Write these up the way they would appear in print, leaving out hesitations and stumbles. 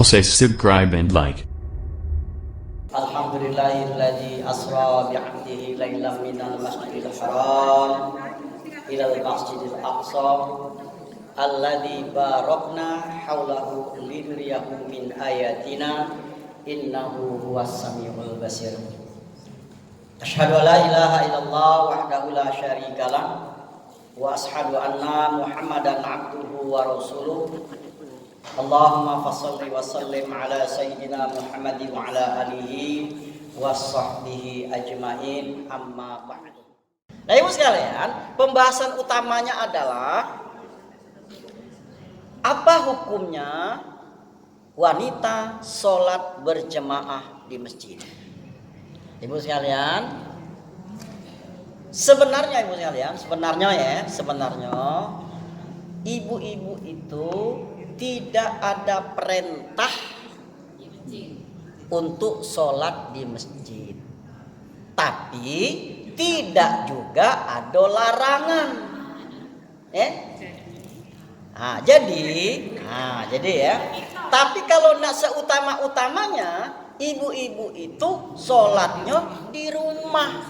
Please subscribe and like. Alhamdulillahilladzi asra bi'abdihi lailan minal masjidil haram ilal masjidil aqsa alladzi barakna haulahu linuriyahu min ayatina innahu huwas samiul basir. Asyhadu an la ilaha illallah wahdahu la syarikalah wa asyhadu anna Muhammadan abduhu wa rasuluh. Allahumma fassalli wa sallim ala sayyidina Muhammadin wa ala alihi wa sahbihi ajmain, amma ba'd. Nah, ibu sekalian, pembahasan utamanya adalah apa hukumnya wanita sholat berjemaah di masjid. Ibu sekalian, sebenarnya ibu-ibu itu tidak ada perintah untuk sholat di masjid, tapi tidak juga ada larangan. Jadi ya. Tapi kalau nak seutama-utamanya, ibu-ibu itu sholatnya di rumah,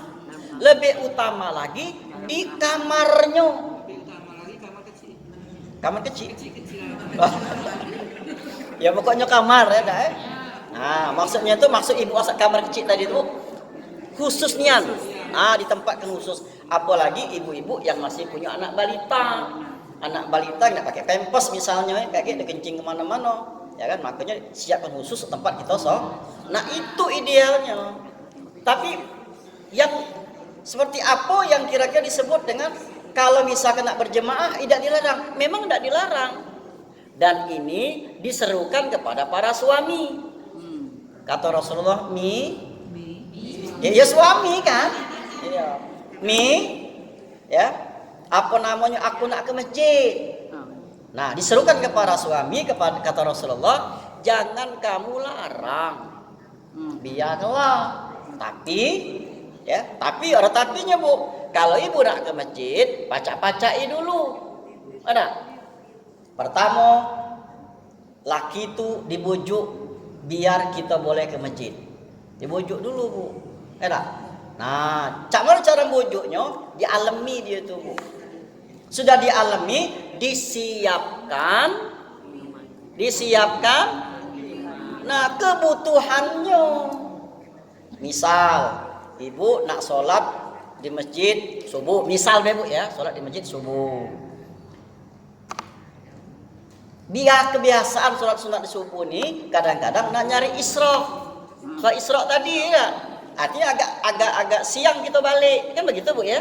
lebih utama lagi di kamarnya. Kamar kecil. Ya pokoknya kamar ya dah. Nah, maksudnya itu maksud ibu asal kamar kecil tadi itu khususnya. Ditempatkan khusus. Apalagi ibu-ibu yang masih punya anak balita. Anak balita nggak pakai pampers misalnya, kayak dia kencing kemana-mana, ya kan? Makanya siapkan khusus tempat kita Nah itu idealnya. Tapi yang seperti apa yang kira-kira disebut dengan kalau misalkan nak berjemaah tidak dilarang? Memang tidak dilarang. Dan ini diserukan kepada para suami. Kata Rasulullah, ya suami kan? Iya. Apa namanya? Aku nak ke masjid. Nah, diserukan kepada suami, kata Rasulullah, jangan kamu larang. Biarlah. Tapi ada tapinya, Bu. Kalau ibu nak ke masjid, pacak-pacai dulu. Ada. Pertama, laki itu dibujuk biar kita boleh ke masjid. Dibujuk dulu, Bu. Ada. Nah, cak mana cara bujuknya? Dialami dia tu, Bu. Sudah dialami, disiapkan. Nah, kebutuhannya. Misal, ibu nak sholat di masjid subuh, misal deh Bu ya, sholat di masjid subuh. Biar kebiasaan sholat sunat di subuh nih, kadang-kadang nak nyari isyraq. Sholat isyraq tadi ya, artinya agak siang kita balik, kan begitu Bu ya.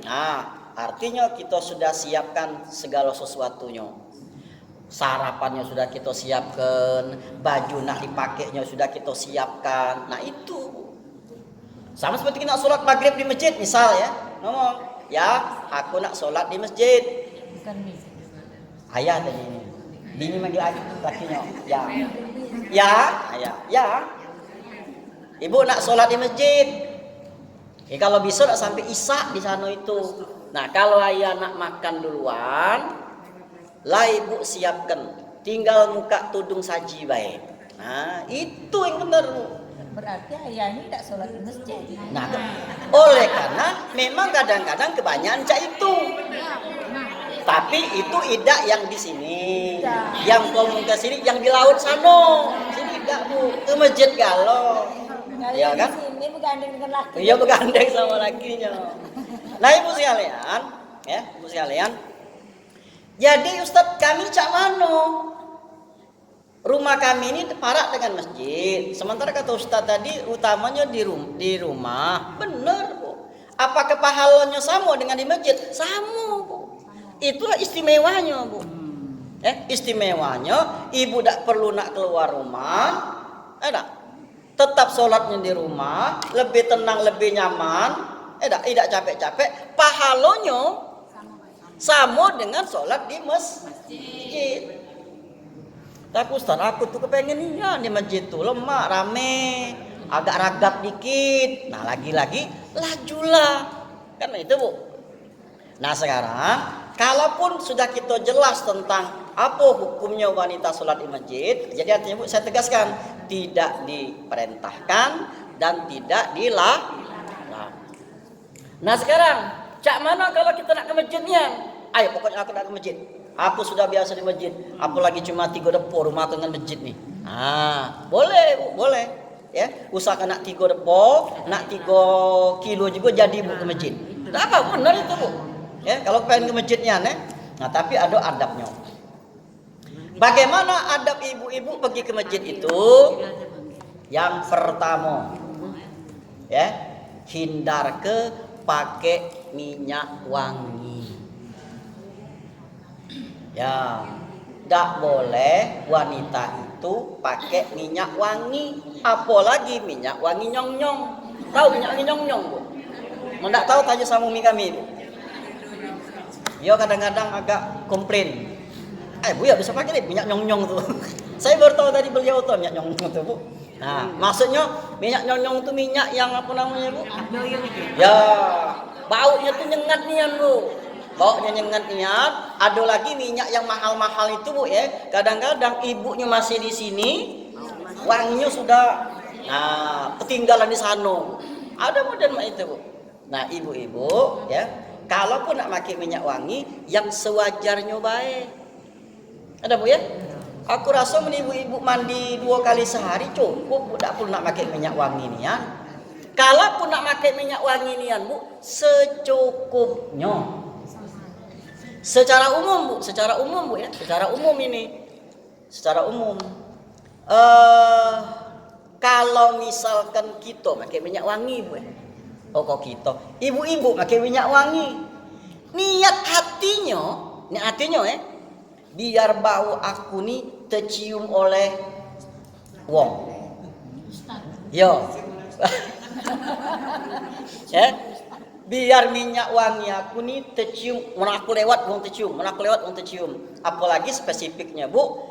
Nah, artinya kita sudah siapkan segala sesuatunya. Sarapannya sudah kita siapkan, baju nak dipakainya sudah kita siapkan. Nah itu sama seperti kita nak sholat maghrib di masjid misal ya, ngomong, ya aku nak sholat di masjid. Bukan ayah tadi ini, bini manggil lakinya, ya, ibu nak sholat di masjid. Kalau bisa nak sampai isya di sana itu. Nah kalau ayah nak makan duluan, lah ibu siapkan, tinggal muka tudung saji baik. Nah itu yang benar, Bu. Berarti ayah ini tidak sholat di masjid. Nah, oleh karena memang kadang-kadang kebanyakan cak itu. Tapi itu idak yang di sini, yang komunikasi sini, yang di laut sana. Sini tidak, Bu, ke masjid galau. Ya kan? Di sini bergandeng dengan laki. Iya, bergandeng sama lakinya. Nah, ibu sekalian. Jadi Ustadz kami cak mano? Rumah kami ini parak dengan masjid. Sementara kata Ustaz tadi utamanya di rumah. Benar, Bu. Apakah pahalanya sama dengan di masjid? Sama, Bu. Itulah istimewanya, Bu. Istimewanya ibu tak perlu nak keluar rumah. Tetap sholatnya di rumah, lebih tenang, lebih nyaman. Tidak capek-capek. Pahalanya sama dengan sholat di masjid. Tapi Ustaz, aku tuh kepengen di masjid tuh lemak, rame, agak ragap dikit. Nah lagi-lagi lajulah, kan itu Bu. Nah sekarang, kalaupun sudah kita jelas tentang Apa hukumnya wanita sholat di masjid? Jadi artinya Bu, saya tegaskan, tidak diperintahkan dan tidak dilarang. Nah sekarang, cak mana kalau kita nak ke masjidnya? Ayo pokoknya aku nak ke masjid. Aku sudah biasa di masjid. Apalagi cuma 3 depo rumah dengan masjid nih. Boleh Bu, boleh. Ya, usahakan nak 3 depo, nak 3 kilo juga jadi Bu ke masjid. Tidak apa, benar itu Bu. Ya, kalau pengen ke masjidnya nih. Nah, tapi ada adabnya. Bagaimana adab ibu-ibu pergi ke masjid itu? Yang pertama, ya, hindar ke pakai minyak wangi. Ya, tidak boleh wanita itu pakai minyak wangi, apalagi minyak wangi nyong-nyong. Tahu minyak wangi nyong-nyong, Bu? Tidak tahu, tanya sama umi kami, Bu. Dia kadang-kadang agak komplain. Bu ya bisa pakai nih minyak nyong-nyong tuh. Saya baru tahu tadi beliau tuh minyak nyong-nyong tuh, Bu. Nah, maksudnya minyak nyong-nyong itu minyak yang apa namanya, Bu? Ya, baunya tuh nyengat nian, Bu. Baunya nyengat nian. Ada lagi minyak yang mahal-mahal itu, Bu, ya. Kadang-kadang ibunya masih di sini, wanginya sudah ketinggalan di sana. Ada model itu, Bu. Nah, ibu-ibu, ya, kalaupun nak pakai minyak wangi yang sewajarnya baik. Ada Bu ya? Aku rasa ibu-ibu mandi 2 kali sehari cukup, Bu. Tak perlu nak pakai minyak wangi ni ya. Kalaupun nak pakai minyak wangi ni Bu, secukupnya. Secara umum Bu, secara umum Bu ya, secara umum ini. Secara umum. Kalau misalkan kita pakai minyak wangi Bu ya. Oh kok kita, ibu-ibu pakai minyak wangi. Niat hatinya ya. Biar bau aku nih tercium oleh wong. Yo. Ya. Biar minyak wangi aku nih tercium, mana aku lewat wong tercium, mana aku lewat wong tercium. Apalagi spesifiknya Bu,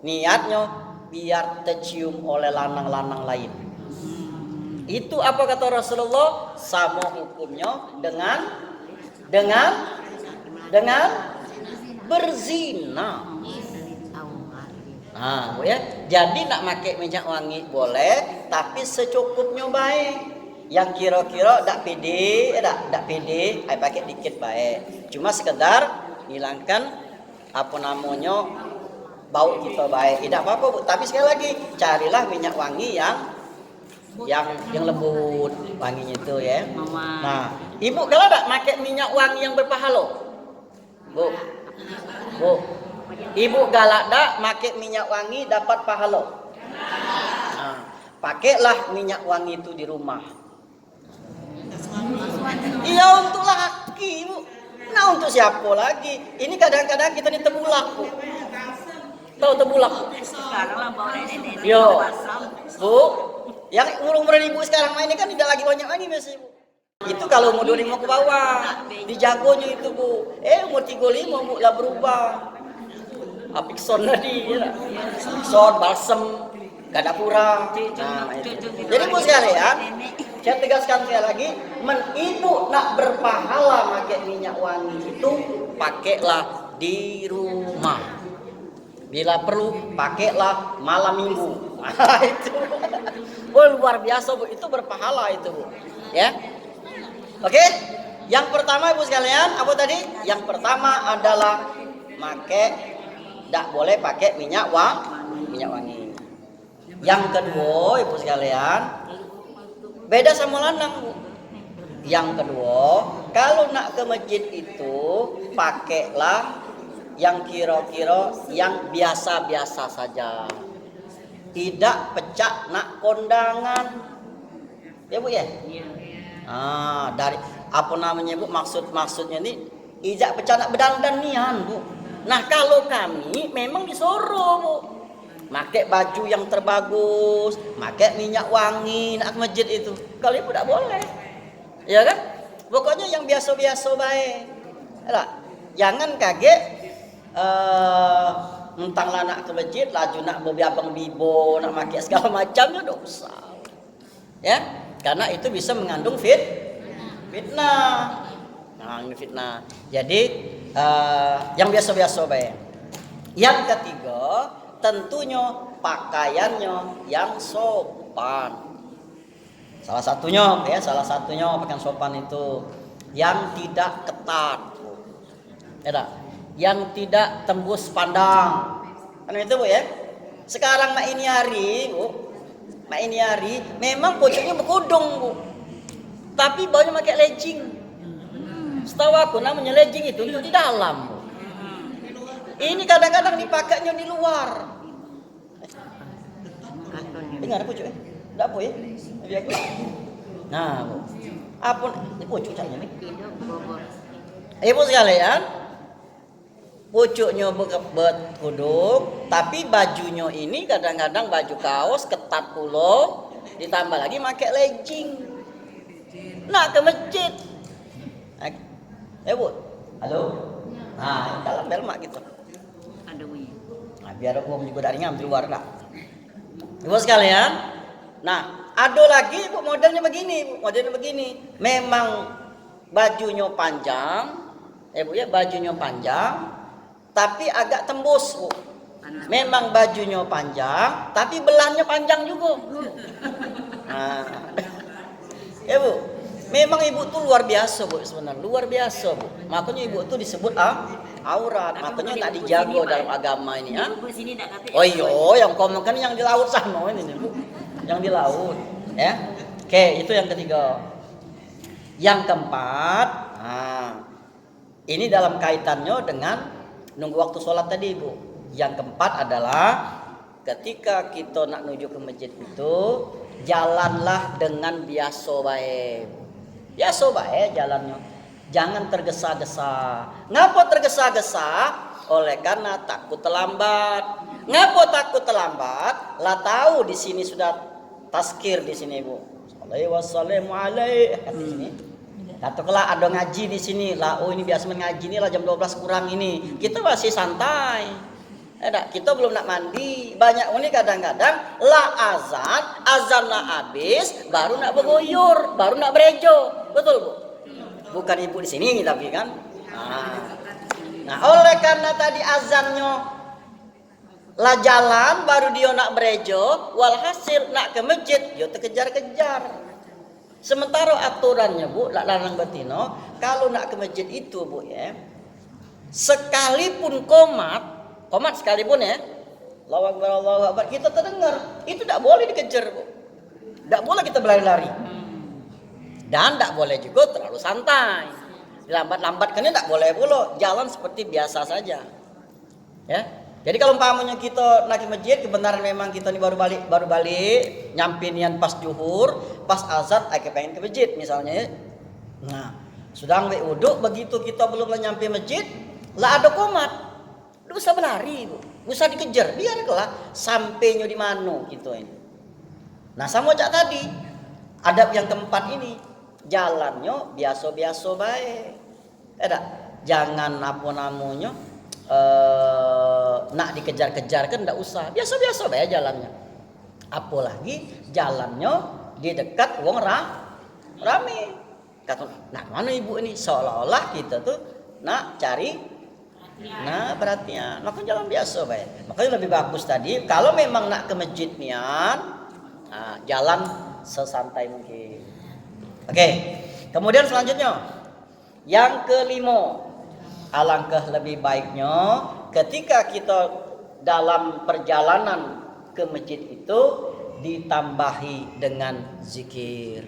niatnya biar tercium oleh lanang-lanang lain. Itu apa kata Rasulullah? Sama hukumnya dengan berzina. Nah, Bu ya. Jadi nak pakai minyak wangi boleh, tapi secukupnya baik. Yang kira-kira tak pede, ai pakai dikit baik. Cuma sekedar hilangkan apa namanya bau kita baik. Tidak apa-apa, Bu. Tapi sekali lagi, carilah minyak wangi yang lembut wanginya itu ya. Nah, ibu kalau tak pakai minyak wangi yang berpahala, Bu, ibu galak dak pakai minyak wangi dapat pahala. Nah, pakailah minyak wangi itu di rumah. Iya untuk laki, Bu. Nah untuk siapa lagi? Ini kadang-kadang kita ini tebulak, Bu. Tahu tebulak? Sekarang lah bawa nenek. Yo, Bu. Yang umur-umur ibu sekarang ini kan tidak lagi banyak lagi biasanya, Bu. Itu kalau umur 25 ke bawah, dijagonya itu, Bu. Umur 35, Bu, lah berubah. Apikson tadi, ya. Apikson, balsem, gadapura. Nah, itu. Jadi Bu sekalian, saya tegaskan sekali lagi, ibu nak berpahala pakai minyak wangi itu, pakailah di rumah. Bila perlu, pakailah malam minggu. Itu. Oh, luar biasa, Bu. Itu berpahala itu, Bu. Ya. Oke. Yang pertama, Ibu sekalian, apa tadi? Yang pertama adalah tidak boleh pakai minyak wangi. Yang kedua, Ibu sekalian, beda sama lanang, Bu. Yang kedua, kalau nak ke masjid itu pakailah yang kira-kira yang biasa-biasa saja. Tidak pecah nak kondangan. Ya Bu ya? Dari apa namanya Bu? Maksudnya ini ijak pecah nak berdandan nian, Bu. Nah, kalau kami memang disuruh, Bu. Pakai baju yang terbagus, pakai minyak wangi nak ke masjid itu. Kalau Ibu tidak boleh. Ya kan? Pokoknya yang biasa-biasa baik. Jangan kaget mentang lah nak ke masjid, laju nak berbiabang bibo, nak pakai segala macamnya dosa. Ya, karena itu bisa mengandung fitnah. Nah, ini fitnah. Jadi yang biasa-biasa baik. Yang ketiga, tentunya pakaiannya yang sopan. Salah satunya pakaian sopan itu yang tidak ketat, ya, yang tidak tembus pandang. Kan itu Bu ya. Sekarang mak ini hari memang pojoknya berkodong Bu, tapi baunya pakai legging. Setahu aku namanya legging itu di dalam Bu. Ini kadang-kadang dipakainya di luar. Dengar pojoknya? Enggak apa ya? Lebih aku. Nah, Bu. Apa ini pojok caranya nih? Ibu sekalian, pucuknya berkudung, tapi bajunya ini kadang-kadang baju kaos ketat pulo, ditambah lagi pakai legging. Nak ke masjid. Bu, halo. Nah, dalam bel mak gitu. Ada bunyi. Nah, biar uang juga dari ngam di luar lah. Ibu sekalian, nah ada lagi Bu modelnya begini, memang bajunya panjang, Bu ya, bajunya panjang, tapi agak tembus Bu. Memang bajunya panjang, tapi belahnya panjang juga. Nah, Bu, memang ibu tuh luar biasa Bu sebenarnya, luar biasa Bu. Makanya ibu tuh disebut aurat, makanya tak dijago dalam agama ini ya. Oh iya, yang kau makan yang di laut sana ini nih Bu, yang di laut. Ya, oke, itu yang ketiga. Yang keempat, ini dalam kaitannya dengan nunggu waktu sholat tadi Bu. Yang keempat adalah ketika kita nak menuju ke masjid itu, jalanlah dengan biasa baik. Biasa baik jalannya. Jangan tergesa-gesa. Ngapa tergesa-gesa? Oleh karena takut terlambat. Ngapa takut terlambat? Lah tahu di sini sudah taskir di sini Bu. Wassalamu alaihi kata di sini. Katakanlah ada ngaji di sini lah. Oh ini biasa ngaji nih lah jam 12 kurang ini. Kita masih santai. Kita belum nak mandi. Banyak ini kadang-kadang lah azan nak habis baru nak bergoyor, baru nak berejo. Betul Bu? Bukan ibu di sini tapi kan. Nah, oleh karena tadi azannya lah jalan baru dia nak berejo, walhasil nak ke masjid dia terkejar-kejar. Sementara aturannya Bu, larang betino, kalau nak ke masjid itu Bu ya, sekalipun komat sekalipun ya, Allahu Akbar, kita terdengar, itu tidak boleh dikejar Bu, tidak boleh kita berlari-lari, dan tidak boleh juga terlalu santai, lambat-lambatkannya tidak boleh pula, jalan seperti biasa saja, ya. Jadi kalau umpamanya kita nak ke masjid, kebenaran memang kita ini baru balik, nyampe nian pas zuhur, pas azan, pengen ke masjid misalnya. Nah, sedang uduk begitu kita belum nyampe masjid, lah ada komat, tidak usah berlari Bu, tidak usah dikejar, biarlah sampainya di mana gitu ini. Nah, sama cak tadi, adab yang keempat ini, jalannya biasa-biasa baik, jangan apa namanya. Nak dikejar-kejar kan tidak usah, biasa-biasa baik jalannya. Apalagi jalannya di dekat wong rame. Kata, nah mana ibu ini seolah-olah kita tuh nak cari perhatian. Maka jalan biasa baik. Makanya lebih bagus tadi kalau memang nak ke masjid nian, jalan sesantai mungkin. Oke. Kemudian selanjutnya yang kelima, alangkah lebih baiknya ketika kita dalam perjalanan ke masjid itu ditambahi dengan zikir.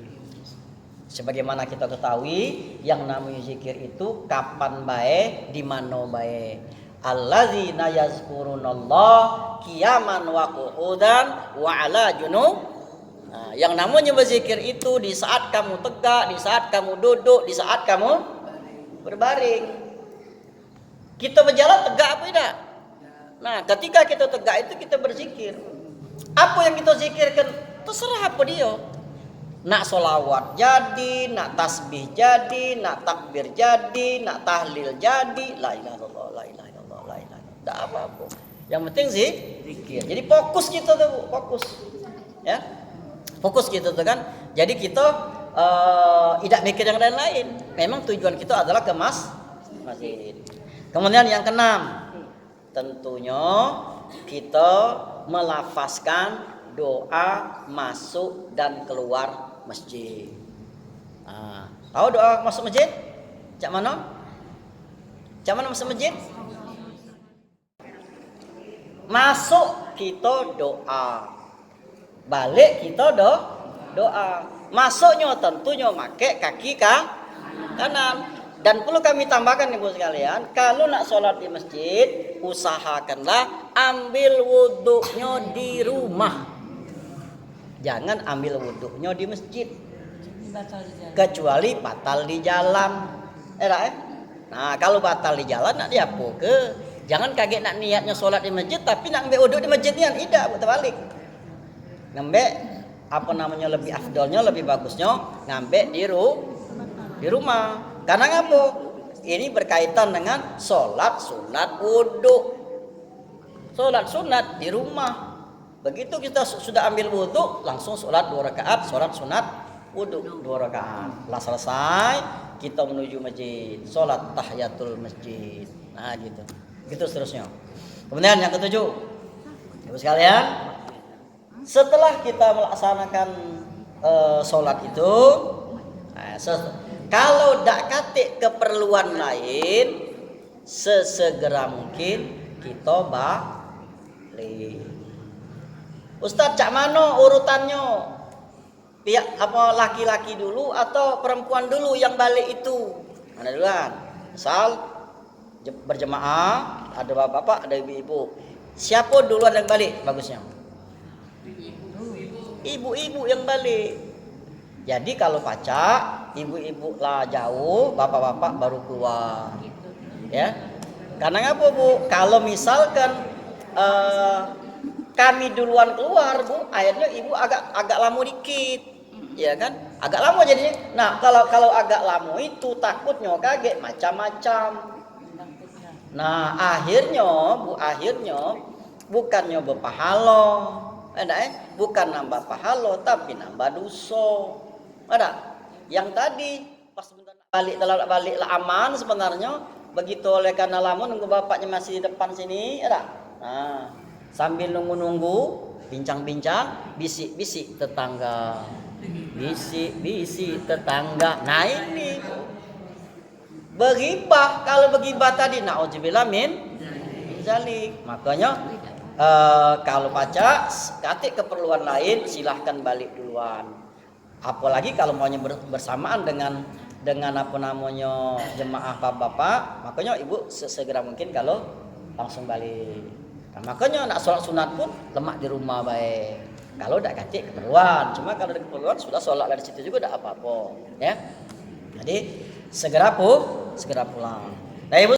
Sebagaimana kita ketahui yang namanya zikir itu kapan baik, di mana baik. Allazina yazkurunallah qiyaman wa qu'udan wa ala junub. Nah, yang namanya berzikir itu di saat kamu tegak, di saat kamu duduk, di saat kamu berbaring. Kita berjalan tegak apa tidak? Nah, ketika kita tegak itu kita berzikir. Apa yang kita zikirkan? Terserah apa dia. Nak solawat jadi, nak tasbih jadi, nak takbir jadi, nak tahlil jadi. La ilaha illallah, la ilaha illallah, la ilaha illallah. Tak apa-apa. Yang penting sih zikir. Jadi fokus kita tuh, fokus. Ya. Fokus kita tuh kan. Jadi kita tidak mikir yang lain-lain. Memang tujuan kita adalah ke masjid. Kemudian yang keenam, tentunya kita melafazkan doa masuk dan keluar masjid. Tahu doa masuk masjid? Cak mana? Cak mana masuk masjid? Masuk kita doa, balik kita doa. Masuknya tentunya pakai kaki kanan. Dan perlu kami tambahkan ibu sekalian, kalau nak sholat di masjid, usahakanlah ambil wuduknya di rumah. Jangan ambil wuduknya di masjid. Kecuali batal di jalan. Nah, kalau batal di jalan nak diapo ke? Jangan kaget nak niatnya sholat di masjid tapi nak ambil wuduk di masjidnya. Tidak, terbalik. Ngambil lebih afdolnya, lebih bagusnya ngambil di rumah. Karena ngapa? Ini berkaitan dengan sholat sunat wudhu. Sholat sunat di rumah. Begitu kita sudah ambil wudhu, langsung sholat 2 rakaat, sholat sunat wudhu 2 rakaat. Setelah selesai, kita menuju masjid, sholat tahiyatul masjid. Nah gitu. Gitu seterusnya. Kemudian yang ketujuh, ibu sekalian, setelah kita melaksanakan sholat itu, kalau dak katik keperluan lain, sesegera mungkin kita balik. Ustaz, cak mana urutannya? Pihak laki-laki dulu atau perempuan dulu yang balik itu? Mana duluan? Misal berjemaah, ada bapak-bapak, ada ibu-ibu. Siapa duluan yang balik? Bagusnya ibu-ibu yang balik. Jadi kalau pacak, ibu-ibu lah jauh, bapak-bapak baru keluar. Ya. Karena apa, Bu? Kalau misalkan kami duluan keluar, Bu, akhirnya ibu agak lama dikit. Ya kan? Agak lama jadinya. Nah, kalau agak lama itu takutnya kaget macam-macam. Nah, akhirnya bukannya berpahala. Bukan nambah pahala tapi nambah dosa. Ada yang tadi pas sebentar balik lah aman sebenarnya, begitu oleh karena lama nunggu bapaknya masih di depan sini, ada. Nah, sambil nunggu bincang-bincang, bisik-bisik tetangga. Bisik-bisik tetangga. Nah, ini bergibah. Kalau bergibah tadi nauzubillah min zalik. Makanya kalau baca katik keperluan lain silahkan balik duluan. Apalagi kalau maunya bersamaan dengan jemaah bapak, makanya ibu segera mungkin kalau langsung balik. Nah, makanya nak sholat sunat pun lemak di rumah baik. Kalau tidak katik keperluan, cuma kalau ada keperluan sudah sholat di situ juga tidak apa-apa, ya. Jadi segera pulang. Nah, ibu